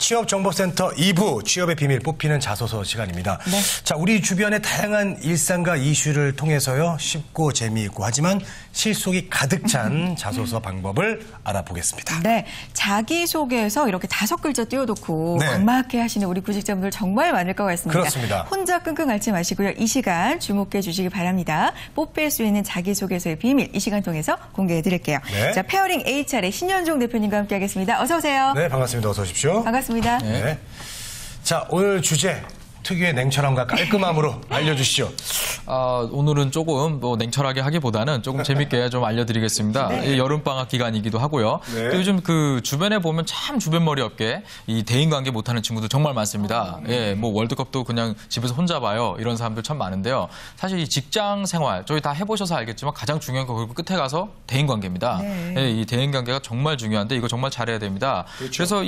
취업정보센터 2부 취업의 비밀 뽑히는 자소서 시간입니다. 네. 자, 우리 주변의 다양한 일상과 이슈를 통해서요. 쉽고 재미있고 하지만 실속이 가득 찬 자소서 방법을 알아보겠습니다. 네, 자기소개에서 이렇게 5글자 띄워놓고 네. 막막해 하시는 우리 구직자분들 정말 많을 것 같습니다. 그렇습니다. 혼자 끙끙 앓지 마시고요. 이 시간 주목해 주시기 바랍니다. 뽑힐 수 있는 자기소개서의 비밀 이 시간 통해서 공개해 드릴게요. 네. 자, 페어링 HR의 신현종 대표님과 함께 하겠습니다. 어서 오세요. 네, 반갑습니다. 어서 오십시오. 반갑습니다. 네. 자, 오늘 주제 특유의 냉철함과 깔끔함으로 알려주시죠. 오늘은 조금 냉철하게 하기보다는 조금 재밌게 좀 알려드리겠습니다. 네. 여름방학 기간이기도 하고요. 네. 또 요즘 그 주변에 보면 참 주변머리 없게 이 대인관계 못하는 친구들 정말 많습니다. 예, 뭐 월드컵도 그냥 집에서 혼자 봐요. 이런 사람들 참 많은데요. 사실 이 직장 생활 저희 다 해보셔서 알겠지만 가장 중요한 거 그리고 끝에 가서 대인관계입니다. 네. 예, 이 대인관계가 정말 중요한데 이거 정말 잘해야 됩니다. 그렇죠. 그래서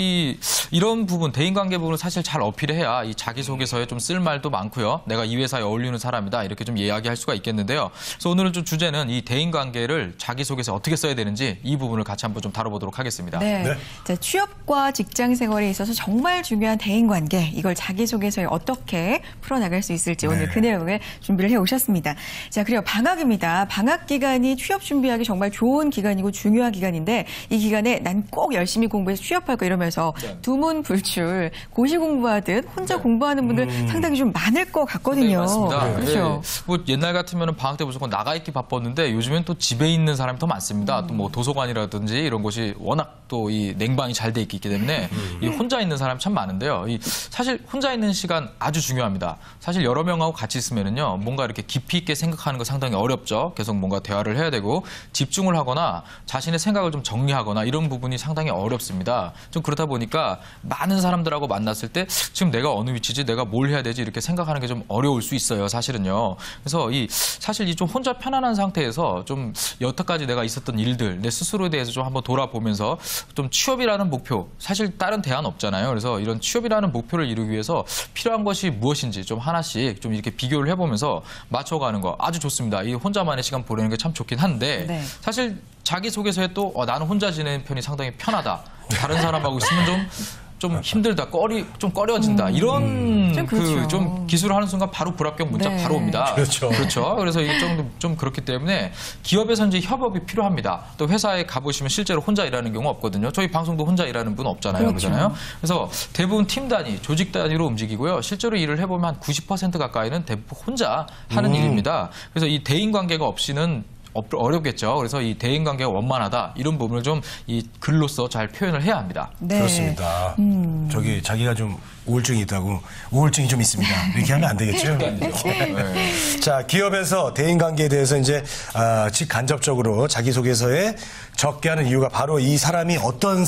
이런 부분 대인관계 부분을 사실 잘 어필해야 이 자기소개서에 좀 쓸 말도 많고요. 내가 이 회사에 어울리는 사람이다 이렇게 좀 이야기할 수가 있겠는데요. 그래서 오늘은 좀 주제는 이 대인관계를 자기소개서에 어떻게 써야 되는지 이 부분을 같이 한번 좀 다뤄보도록 하겠습니다. 네. 네. 자, 취업과 직장 생활에 있어서 정말 중요한 대인관계, 이걸 자기소개서에 어떻게 풀어나갈 수 있을지 오늘 그 내용을 준비를 해오셨습니다. 자, 그리고 방학입니다. 방학 기간이 취업 준비하기 정말 좋은 기간이고 중요한 기간인데 이 기간에 난 꼭 열심히 공부해서 취업할 거 이러면서 두문불출, 고시 공부하듯 혼자 공부하는 분들 상당히 좀 많을 것 같거든요. 네, 맞습니다. 그렇죠. 뭐 옛날 같으면 방학 때 무조건 나가 있기 바빴는데 요즘엔 또 집에 있는 사람이 더 많습니다. 또 뭐 도서관이라든지 이런 곳이 워낙 또 이 냉방이 잘 돼 있기 때문에 이 혼자 있는 사람이 참 많은데요. 사실 혼자 있는 시간 아주 중요합니다. 사실 여러 명하고 같이 있으면은요 뭔가 이렇게 깊이 있게 생각하는 거 상당히 어렵죠. 계속 뭔가 대화를 해야 되고 집중을 하거나 자신의 생각을 좀 정리하거나 이런 부분이 상당히 어렵습니다. 좀 그렇다 보니까 많은 사람들하고 만났을 때 지금 내가 어느 위치지, 내가 뭘 해야 되지 이렇게 생각하는 게 좀 어려울 수 있어요, 사실은요. 그래서 사실 좀 혼자 편안한 상태에서 좀 여태까지 내가 있었던 일들, 내 스스로에 대해서 좀 한번 돌아보면서 좀 취업이라는 목표, 사실 다른 대안 없잖아요. 그래서 이런 취업이라는 목표를 이루기 위해서 필요한 것이 무엇인지 좀 하나씩 좀 이렇게 비교를 해보면서 맞춰가는 거 아주 좋습니다. 이 혼자만의 시간 보내는 게 참 좋긴 한데 네. 사실 자기소개서에 또 나는 혼자 지내는 편이 상당히 편하다. 다른 사람하고 있으면 좀 힘들다, 좀 꺼려진다. 이런 좀 그렇죠. 좀 기술을 하는 순간 바로 불합격 문자 네. 바로 옵니다. 그렇죠. 그렇죠. 그래서 이게 좀 그렇기 때문에 기업에서 이제 협업이 필요합니다. 또 회사에 가보시면 실제로 혼자 일하는 경우 없거든요. 저희 방송도 혼자 일하는 분 없잖아요. 그렇죠. 그렇잖아요. 그래서 대부분 팀 단위, 조직 단위로 움직이고요. 실제로 일을 해보면 한 90% 가까이는 대부분 혼자 하는 일입니다. 그래서 이 대인 관계가 없이는 어렵겠죠. 그래서 이 대인관계가 원만하다 이런 부분을 좀 이 글로써 잘 표현을 해야 합니다. 네. 그렇습니다. 저기 자기가 좀 우울증이 있다고 우울증이 좀 있습니다. 이렇게 하면 안 되겠죠. 네. 자, 기업에서 대인관계에 대해서 이제 직간접적으로 자기소개서에 적게 하는 이유가 바로 이 사람이 어떤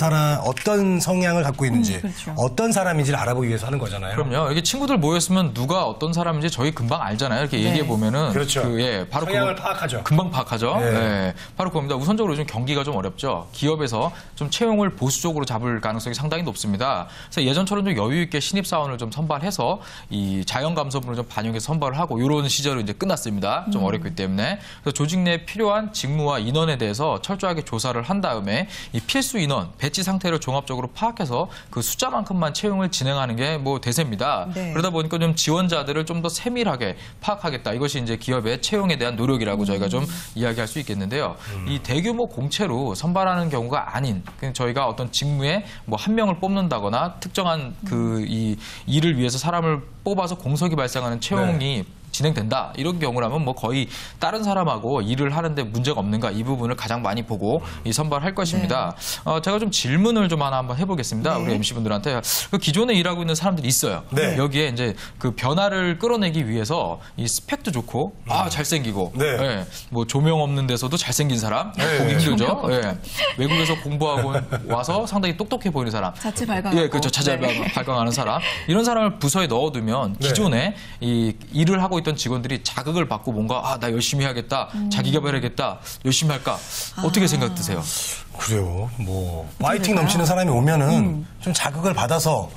성향을 갖고 있는지 그렇죠. 어떤 사람인지를 알아보기 위해서 하는 거잖아요. 그럼요. 이렇게 친구들 모였으면 누가 어떤 사람인지 저희 금방 알잖아요. 이렇게 얘기해 보면은 그렇죠. 바로 성향을 파악하죠. 금방 파악하죠. 네. 네. 바로 그겁니다. 우선적으로 요즘 경기가 좀 어렵죠. 기업에서 좀 채용을 보수적으로 잡을 가능성이 상당히 높습니다. 그래서 예전처럼 좀 여유 있게 신입 사원을 좀 선발해서 이 자연 감소분을 좀 반영해서 선발을 하고 이런 시절은 이제 끝났습니다. 좀 어렵기 때문에 그래서 조직 내에 필요한 직무와 인원에 대해서 철저하게 조사를 한 다음에 이 필수 인원 배치 상태를 종합적으로 파악해서 그 숫자만큼만 채용을 진행하는 게 뭐 대세입니다. 네. 그러다 보니까 좀 지원자들을 좀 더 세밀하게 파악하겠다. 이것이 이제 기업의 채용에 대한 노력이라고 저희가 좀 이야기할 수 있겠는데요. 이 대규모 공채로 선발하는 경우가 아닌 저희가 어떤 직무에 뭐 한 명을 뽑는다거나 특정한 이 일을 위해서 사람을 뽑아서 공석이 발생하는 채용이 진행된다. 이런 경우라면 뭐 거의 다른 사람하고 일을 하는데 문제가 없는가 이 부분을 가장 많이 보고 선발할 것입니다. 제가 좀 질문을 좀 하나 한번 해보겠습니다. 우리 MC분들한테 그 기존에 일하고 있는 사람들이 있어요. 네. 여기에 이제 그 변화를 끌어내기 위해서 이 스펙도 좋고 잘생기고 네. 뭐 조명 없는 데서도 잘생긴 사람 보기 힘들죠. 외국에서 공부하고 와서 상당히 똑똑해 보이는 사람. 자체 발광하고. 그렇죠. 자체 발광하는 사람. 이런 사람을 부서에 넣어두면 기존에 이 일을 하고 있던 직원들이 자극을 받고 뭔가 나 열심히 해야겠다, 자기 개발해야겠다, 열심히 할까 어떻게 생각 드세요? 그래요. 뭐 파이팅 넘치는 사람이 오면은 좀 자극을 받아서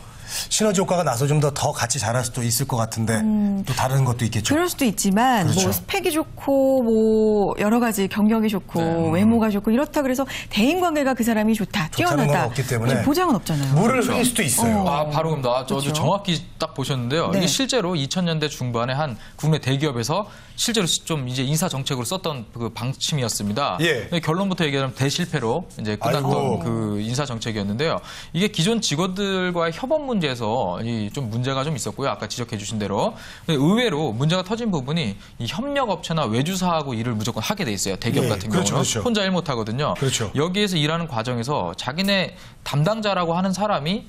시너지 효과가 나서 좀 더 같이 자랄 수도 있을 것 같은데 또 다른 것도 있겠죠. 그럴 수도 있지만 그렇죠. 뭐 스펙이 좋고 뭐 여러 가지 경력이 좋고 외모가 좋고 이렇다 그래서 대인 관계가 그 사람이 좋다, 좋다는 뛰어나다. 건 없기 때문에 보장은 없잖아요. 물을 흘릴 수도 있어요. 바로 그럼 저 그렇죠. 정확히 딱 보셨는데요. 네. 이게 실제로 2000년대 중반에 한 국내 대기업에서 실제로 좀 이제 인사 정책으로 썼던 그 방침이었습니다. 예. 근데 결론부터 얘기하면 대실패로 이제 끝났던 아이고. 그 인사 정책이었는데요. 이게 기존 직원들과의 협업 문제에서 좀 문제가 좀 있었고요. 아까 지적해 주신 대로. 근데 의외로 문제가 터진 부분이 이 협력업체나 외주사하고 일을 무조건 하게 돼 있어요. 대기업 예, 같은 그렇죠, 경우는 그렇죠. 혼자 일 못하거든요. 그렇죠. 여기에서 일하는 과정에서 자기네 담당자라고 하는 사람이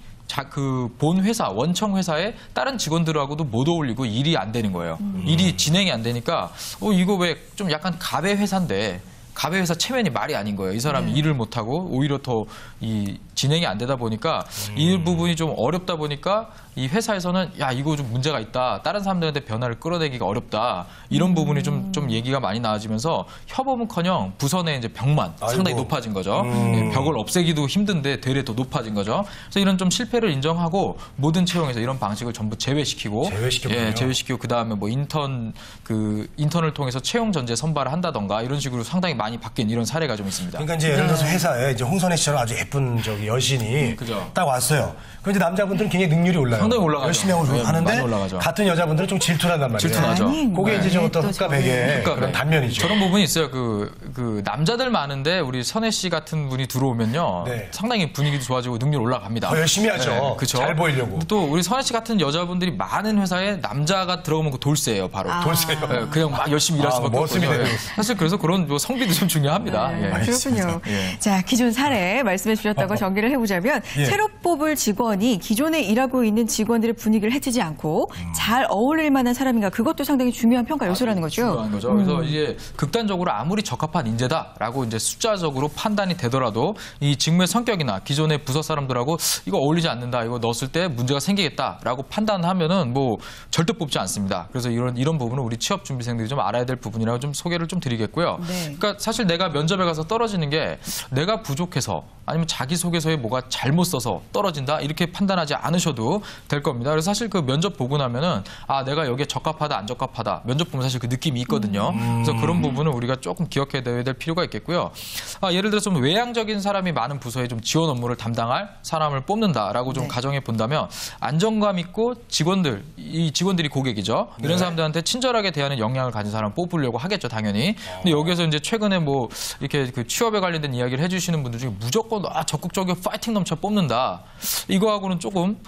그 본 회사, 원청 회사의 다른 직원들하고도 못 어울리고 일이 안 되는 거예요. 일이 진행이 안 되니까 이거 왜 좀 약간 갑의 회사인데 갑의 회사 체면이 말이 아닌 거예요. 이 사람이 일을 못하고 오히려 더 이 진행이 안 되다 보니까 이 부분이 좀 어렵다 보니까 이 회사에서는 야 이거 좀 문제가 있다. 다른 사람들한테 변화를 끌어내기가 어렵다. 이런 부분이 좀 얘기가 많이 나와지면서 협업은커녕 부서 내 이제 벽만 상당히 아이고. 높아진 거죠. 예, 벽을 없애기도 힘든데 되레 더 높아진 거죠. 그래서 이런 좀 실패를 인정하고 모든 채용에서 이런 방식을 전부 제외시키고 제외시켰군요. 제외시키고 그다음에 뭐 인턴을 통해서 채용 전제 선발을 한다던가 이런 식으로 상당히 많이 바뀐 이런 사례가 좀 있습니다. 그러니까 이제 예를 들어서 회사에 이제 홍선혜 씨처럼 아주 예쁜 여신이 그죠. 딱 왔어요. 그럼 이제 남자분들은 굉장히 능률이 올라요. 상당히 올라가죠. 열심히 하고 네, 하는데 많이 올라가죠. 같은 여자분들은 좀 질투난단 말이에요. 질투나죠. 그게 이제 저 어떤 흑과 백의 그런 단면이죠. 저런 부분이 있어요. 그 남자들 많은데 우리 선혜 씨 같은 분이 들어오면요. 네. 상당히 분위기도 좋아지고 능률 올라갑니다. 더 열심히 하죠. 그쵸? 잘 보이려고. 근데 또 우리 선혜 씨 같은 여자분들이 많은 회사에 남자가 들어오면 그 돌쇠예요, 바로. 돌쇠요. 네, 그냥 막 열심히 일할 수밖에 머슴이 없거든요. 되는. 사실 그래서 그런 뭐 성비도 좀 중요합니다. 예. 그렇군요. 예. 자, 기존 사례 말씀해 주셨다고 정리를 해보자면 예. 새로 뽑을 직원이 기존에 일하고 있는 직원들의 분위기를 해치지 않고 잘 어울릴 만한 사람인가 그것도 상당히 중요한 평가 요소라는 거죠. 중요한 거죠. 그래서 이게 극단적으로 아무리 적합한 인재다라고 이제 숫자적으로 판단이 되더라도 이 직무의 성격이나 기존의 부서 사람들하고 이거 어울리지 않는다, 이거 넣었을 때 문제가 생기겠다라고 판단하면은 뭐 절대 뽑지 않습니다. 그래서 이런 부분은 우리 취업 준비생들이 좀 알아야 될 부분이라고 좀 소개를 좀 드리겠고요. 네. 그러니까 사실 내가 면접에 가서 떨어지는 게 내가 부족해서 아니면 자기소개서에 뭐가 잘못 써서 떨어진다 이렇게 판단하지 않으셔도 될 겁니다. 그래서 사실 그 면접 보고 나면은 내가 여기에 적합하다 안 적합하다 면접 보면 사실 그 느낌이 있거든요. 그래서 그런 부분을 우리가 조금 기억해야 될 필요가 있겠고요. 예를 들어서 좀 외향적인 사람이 많은 부서에 좀 지원 업무를 담당할 사람을 뽑는다라고 좀 네. 가정해 본다면 안정감 있고 이 직원들이 고객이죠. 이런 네. 사람들한테 친절하게 대하는 역량을 가진 사람을 뽑으려고 하겠죠, 당연히. 근데 여기서 이제 최근에 뭐 이렇게 그 취업에 관련된 이야기를 해주시는 분들 중에 무조건 적극적이고 파이팅 넘쳐 뽑는다. 이거하고는 조금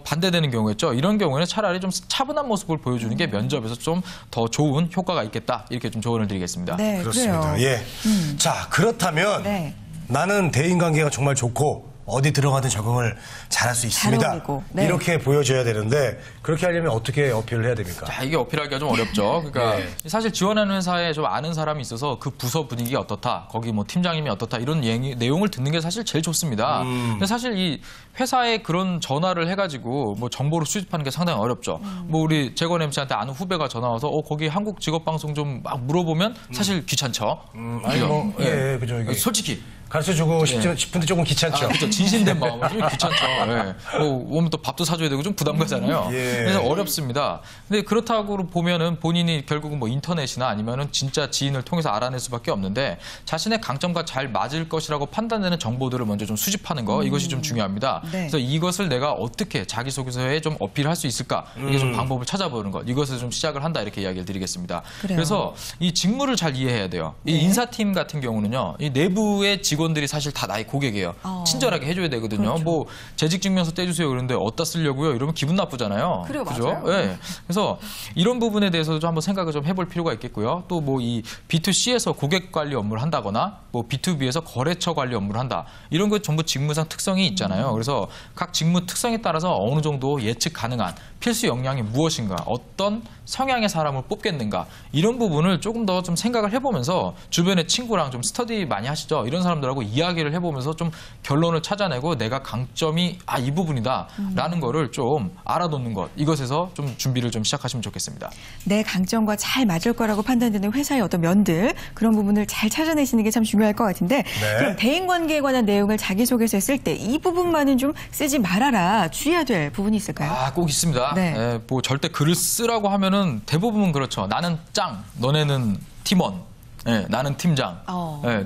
반대되는 경우겠죠. 이런 경우에는 차라리 좀 차분한 모습을 보여주는 게 면접에서 좀 더 좋은 효과가 있겠다. 이렇게 좀 조언을 드리겠습니다. 네, 그렇습니다. 그래요. 예. 자, 그렇다면 네. 나는 대인관계가 정말 좋고 어디 들어가든 적응을 잘할 수 있습니다. 어울리고, 네. 이렇게 보여줘야 되는데 그렇게 하려면 어떻게 어필을 해야 됩니까? 자, 이게 어필하기가 좀 어렵죠. 그러니까 네. 사실 지원하는 회사에 좀 아는 사람이 있어서 그 부서 분위기가 어떻다, 거기 뭐 팀장님이 어떻다 이런 내용을 듣는 게 사실 제일 좋습니다. 근데 사실 이 회사에 그런 전화를 해가지고 뭐 정보를 수집하는 게 상당히 어렵죠. 뭐 우리 재건 MC한테 아는 후배가 전화 와서 거기 한국 직업방송 좀 막 물어보면 사실 귀찮죠. 아니 뭐, 예. 그죠. 이게 솔직히. 가르쳐주고 싶은데 조금 귀찮죠. 그렇죠. 진심된 마음은 좀 귀찮죠. 예. 오면 또 밥도 사줘야 되고 좀 부담 가잖아요. 예. 그래서 어렵습니다. 근데 그렇다고 보면은 본인이 결국은 뭐 인터넷이나 아니면은 진짜 지인을 통해서 알아낼 수밖에 없는데 자신의 강점과 잘 맞을 것이라고 판단되는 정보들을 먼저 좀 수집하는 거 이것이 좀 중요합니다. 네. 그래서 이것을 내가 어떻게 자기소개서에 좀 어필할 수 있을까 이게 좀 방법을 찾아보는 것 이것을 좀 시작을 한다 이렇게 이야기를 드리겠습니다. 그래요. 그래서 이 직무를 잘 이해해야 돼요. 이 인사팀 같은 경우는요. 이 내부의 직원들이 사실 다 나의 고객이에요. 친절하게 해줘야 되거든요. 그렇죠. 뭐 재직 증명서 떼주세요 그러는데 어디다 쓰려고요? 이러면 기분 나쁘잖아요. 그래요, 그죠? 맞아요. 예. 그래서 이런 부분에 대해서도 좀 한번 생각을 좀 해볼 필요가 있겠고요. 또 뭐 이 B2C에서 고객 관리 업무를 한다거나 뭐 B2B에서 거래처 관리 업무를 한다. 이런 거 전부 직무상 특성이 있잖아요. 그래서 각 직무 특성에 따라서 어느 정도 예측 가능한 필수 역량이 무엇인가, 어떤 성향의 사람을 뽑겠는가, 이런 부분을 조금 더 좀 생각을 해보면서 주변의 친구랑 좀 스터디 많이 하시죠. 이런 사람들하고 이야기를 해보면서 좀 결론을 찾아내고 내가 강점이 이 부분이다 라는 거를 좀 알아놓는 것, 이것에서 좀 준비를 좀 시작하시면 좋겠습니다. 내 강점과 잘 맞을 거라고 판단되는 회사의 어떤 면들, 그런 부분을 잘 찾아내시는 게 참 중요할 것 같은데 그럼 대인관계에 관한 내용을 자기소개서에 쓸 때 이 부분만은 좀 쓰지 말아라, 주의해야 될 부분이 있을까요? 꼭 있습니다. 네. 뭐 절대 글을 쓰라고 하면은 대부분 그렇죠. 나는 짱, 너네는 팀원, 나는 팀장,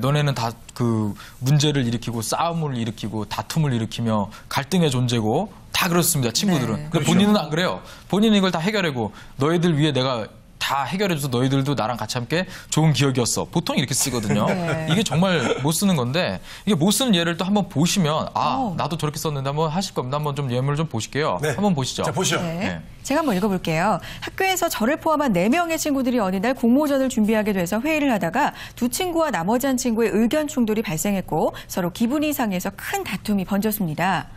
너네는 다 그 문제를 일으키고 싸움을 일으키고 다툼을 일으키며 갈등의 존재고 다 그렇습니다. 친구들은. 네. 근데 본인은 안 그래요. 본인은 이걸 다 해결하고 너희들 위해 내가 다 해결해줘서 너희들도 나랑 같이 함께 좋은 기억이었어. 보통 이렇게 쓰거든요. 네. 이게 정말 못 쓰는 건데 이게 못 쓰는 예를 또 한번 보시면 나도 저렇게 썼는데 한번 하실 겁니다. 한번 좀 예문을 좀 보실게요. 네. 한번 보시죠. 자, 보시죠. 네. 제가 한번 읽어볼게요. 학교에서 저를 포함한 4명의 친구들이 어느 날 공모전을 준비하게 돼서 회의를 하다가 두 친구와 나머지 한 친구의 의견 충돌이 발생했고 서로 기분이 상해서 큰 다툼이 번졌습니다.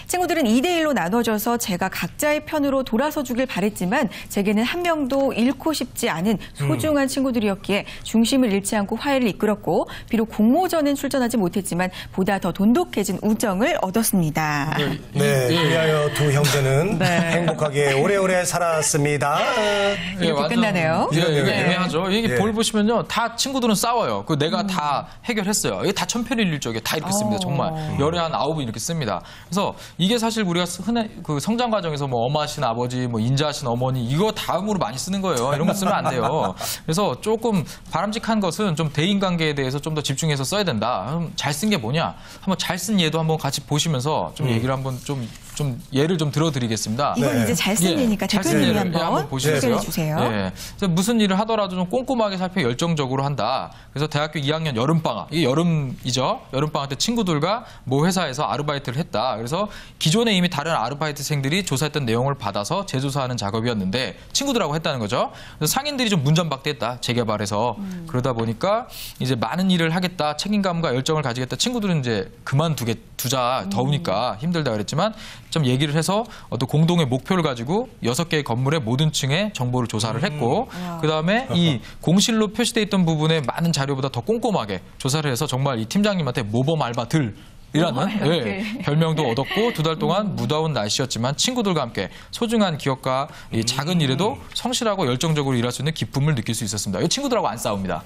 친구들은 2대1로 나눠져서 제가 각자의 편으로 돌아서 주길 바랬지만 제게는 한 명도 잃고 싶지 않은 소중한 친구들이었기에 중심을 잃지 않고 화해를 이끌었고 비록 공모전엔 출전하지 못했지만 보다 더 돈독해진 우정을 얻었습니다. 네, 그리하여 두 형제는 행복하게 오래오래 살았습니다. 이렇게 끝나네요. 이게 네. 애매하죠. 이게 예. 볼 보시면요, 다 친구들은 싸워요. 그 내가 다 해결했어요. 이게 다 천편일률적이에요. 다 이렇게 씁니다. 정말 열에 한 9분 이렇게 씁니다. 그래서 이게 사실 우리가 흔히 그 성장 과정에서 뭐 엄하신 아버지, 뭐 인자하신 어머니 이거 다음으로 많이 쓰는 거예요. 이런 거 쓰면 안 돼요. 그래서 조금 바람직한 것은 좀 대인관계에 대해서 좀 더 집중해서 써야 된다. 잘 쓴 게 뭐냐? 한번 잘 쓴 예도 한번 같이 보시면서 좀 얘기를 한번 좀 예를 좀 들어드리겠습니다. 이건 이제 잘 쓴 예니까 대표님이 한번 보시겠어요? 소개해 주세요. 예. 그래서 무슨 일을 하더라도 좀 꼼꼼하게 살펴 열정적으로 한다. 그래서 대학교 2학년 여름방학, 이게 여름이죠. 여름방학 때 친구들과 모 회사에서 아르바이트를 했다. 그래서 기존에 이미 다른 아르바이트생들이 조사했던 내용을 받아서 재조사하는 작업이었는데 친구들하고 했다는 거죠. 그래서 상인들이 좀 문전박대했다. 재개발해서. 그러다 보니까 이제 많은 일을 하겠다. 책임감과 열정을 가지겠다. 친구들은 이제 두자 더우니까 힘들다 그랬지만 좀 얘기를 해서 어떤 공동의 목표를 가지고 6개의 건물의 모든 층에 정보를 조사를 했고 그다음에 이 공실로 표시돼 있던 부분에 많은 자료보다 더 꼼꼼하게 조사를 해서 정말 이 팀장님한테 모범 알바들 이라는 별명도 얻었고 2달 동안 무더운 날씨였지만 친구들과 함께 소중한 기억과 이 작은 일에도 성실하고 열정적으로 일할 수 있는 기쁨을 느낄 수 있었습니다. 이 친구들하고 안 싸웁니다.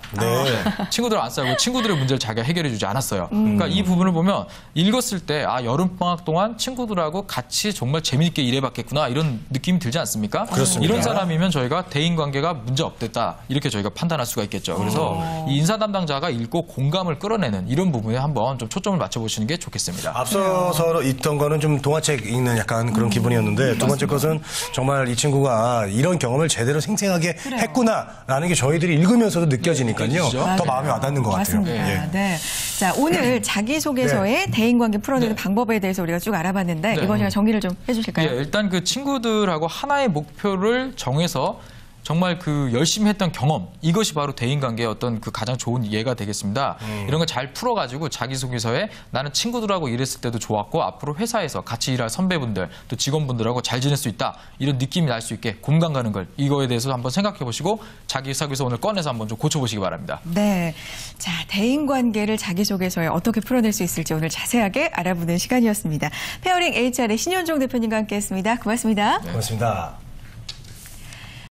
친구들하고 안 싸우고 친구들의 문제를 자기가 해결해주지 않았어요. 그러니까 이 부분을 보면 읽었을 때 여름방학 동안 친구들하고 같이 정말 재미있게 일해봤겠구나 이런 느낌이 들지 않습니까? 그렇습니다. 이런 사람이면 저희가 대인관계가 문제 없댔다 이렇게 저희가 판단할 수가 있겠죠. 그래서 이 인사 담당자가 읽고 공감을 끌어내는 이런 부분에 한번 좀 초점을 맞춰보시는 게 좋겠습니다. 앞서서 있던 거는 좀 동화책 읽는 약간 그런 기분이었는데 두 번째 것은 정말 이 친구가 이런 경험을 제대로 생생하게 했구나라는 게 저희들이 읽으면서도 느껴지니까요. 더 마음에 와닿는 것 같아요. 맞습니다. 네. 자, 오늘 자기소개서의 대인관계 풀어내는 방법에 대해서 우리가 쭉 알아봤는데 이번 시간 정리를 좀 해주실까요? 일단 그 친구들하고 하나의 목표를 정해서 정말 그 열심히 했던 경험 이것이 바로 대인관계의 어떤 그 가장 좋은 예가 되겠습니다. 이런 걸 잘 풀어가지고 자기소개서에 나는 친구들하고 일했을 때도 좋았고 앞으로 회사에서 같이 일할 선배분들 또 직원분들하고 잘 지낼 수 있다 이런 느낌이 날 수 있게 공감 가는 걸 이거에 대해서 한번 생각해 보시고 자기소개서 오늘 꺼내서 한번 좀 고쳐보시기 바랍니다. 네, 자 대인관계를 자기소개서에 어떻게 풀어낼 수 있을지 오늘 자세하게 알아보는 시간이었습니다. 페어링 HR의 신현종 대표님과 함께했습니다. 고맙습니다. 고맙습니다.